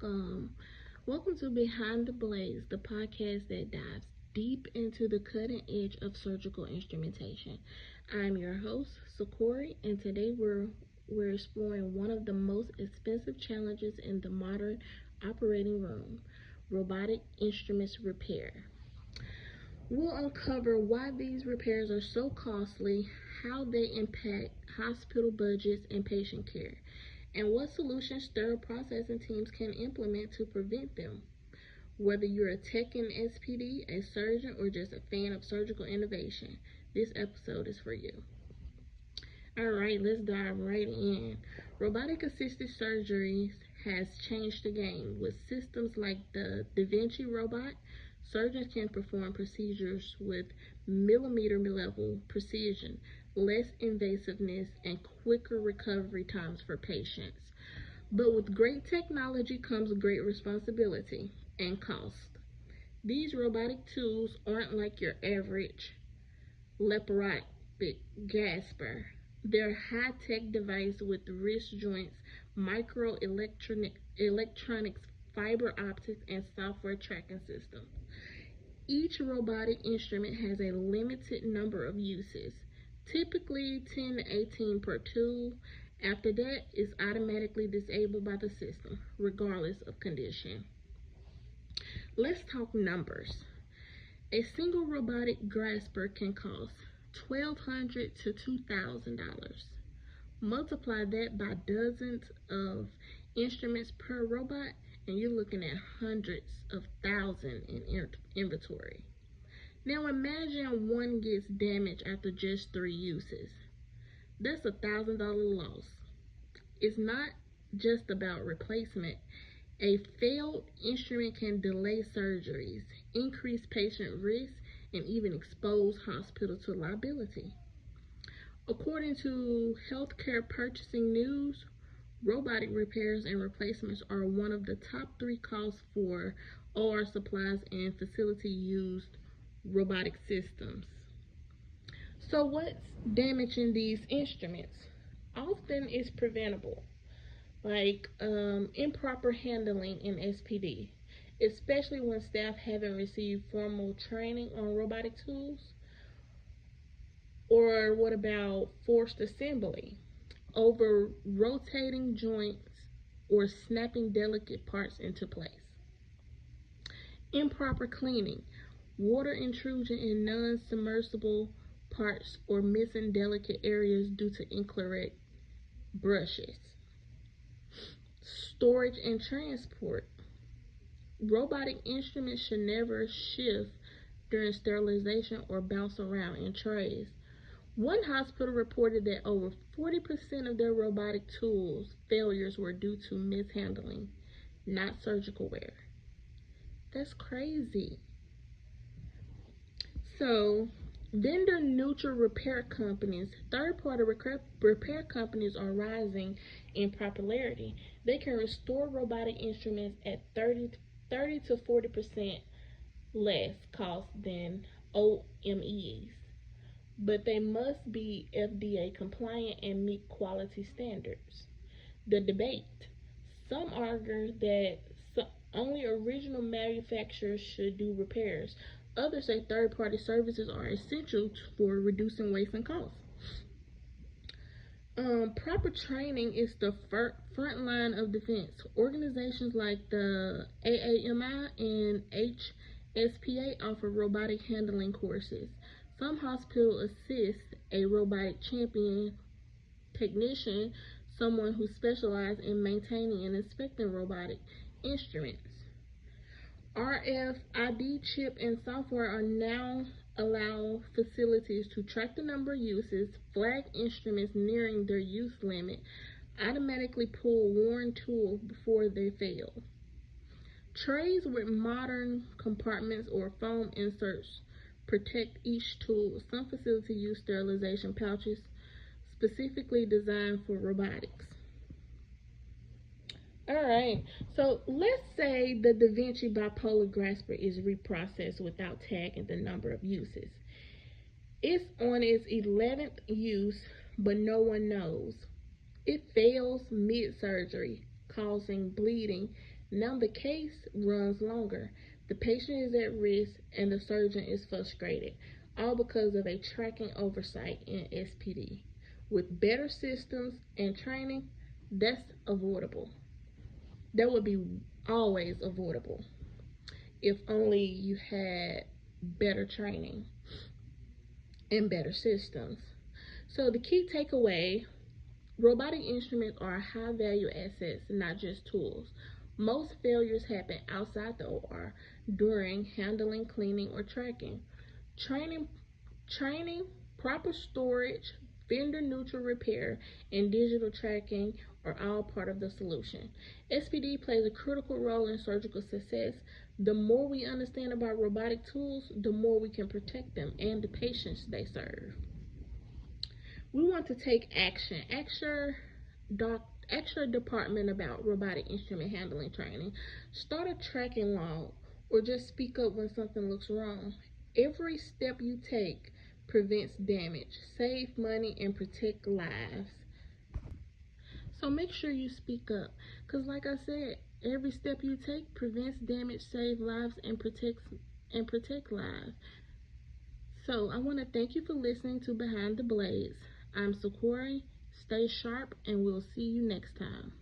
Welcome to Behind the Blaze, the podcast that dives deep into the cutting edge of surgical instrumentation. I'm your host, Sakori, and today we're exploring one of the most expensive challenges in the modern operating room, robotic instruments repair. We'll uncover why these repairs are so costly, how they impact hospital budgets and patient care, and what solutions sterile processing teams can implement to prevent them. Whether you're a tech in SPD, a surgeon, or just a fan of surgical innovation, this episode is for you. Alright, let's dive right in. Robotic assisted surgery has changed the game. With systems like the Da Vinci robot, surgeons can perform procedures with millimeter level precision, less invasiveness, and quicker recovery times for patients. But with great technology comes great responsibility and cost. These robotic tools aren't like your average laparoscopic gasper. They're high-tech device with wrist joints, electronics, fiber optics, and software tracking systems. Each robotic instrument has a limited number of uses, typically 10 to 18 per tool. After that, it's automatically disabled by the system, regardless of condition. Let's talk numbers. A single robotic grasper can cost $1,200 to $2,000. Multiply that by dozens of instruments per robot, and you're looking at hundreds of thousands in inventory. Now imagine one gets damaged after just 3 uses. That's $1,000 loss. It's not just about replacement. A failed instrument can delay surgeries, increase patient risk, and even expose hospitals to liability. According to Healthcare Purchasing News, robotic repairs and replacements are one of the top 3 costs for OR supplies and facility used robotic systems. So what's damaging these instruments? Often it's preventable, like improper handling in SPD, especially when staff haven't received formal training on robotic tools. Or what about forced assembly, over rotating joints, or snapping delicate parts into place? Improper cleaning, water intrusion in non-submersible parts, or missing delicate areas due to incorrect brushes. Storage and transport. Robotic instruments should never shift during sterilization or bounce around in trays. One hospital reported that over 40% of their robotic tools failures were due to mishandling, not surgical wear. That's crazy. So, vendor neutral repair companies, third-party repair companies are rising in popularity. They can restore robotic instruments at 30 to 40% less cost than OMEs, but they must be FDA compliant and meet quality standards. The debate. Some argue that only original manufacturers should do repairs. Others say third-party services are essential for reducing waste and costs. Proper training is the front line of defense. Organizations like the AAMI and HSPA offer robotic handling courses. Some hospitals assist a robotic champion technician, someone who specializes in maintaining and inspecting robotic instruments. RFID chip and software are now allow facilities to track the number of uses, flag instruments nearing their use limit, automatically pull worn tools before they fail. Trays with modern compartments or foam inserts protect each tool. Some facilities use sterilization pouches specifically designed for robotics. Alright, so let's say the Da Vinci bipolar grasper is reprocessed without tagging the number of uses. It's on its 11th use, but no one knows. It fails mid-surgery, causing bleeding, Now the case runs longer. The patient is at risk and the surgeon is frustrated, all because of a tracking oversight in SPD. With better systems and training, that's avoidable. That would be always avoidable if only you had better training and better systems. So the key takeaway: robotic instruments are high value assets, not just tools. Most failures happen outside the OR during handling, cleaning, or tracking. Training, proper storage, vendor neutral repair, and digital tracking are all part of the solution. SPD plays a critical role in surgical success. The more we understand about robotic tools, the more we can protect them and the patients they serve. We want to take action. Ask your department about robotic instrument handling training. Start a tracking log or just speak up when something looks wrong. Every step you take prevents damage, save money, and protect lives. So make sure you speak up, because like I said, every step you take prevents damage, save lives, and protect lives. So I want to thank you for listening to Behind the Blades. I'm Sakura. Stay sharp, and we'll see you next time.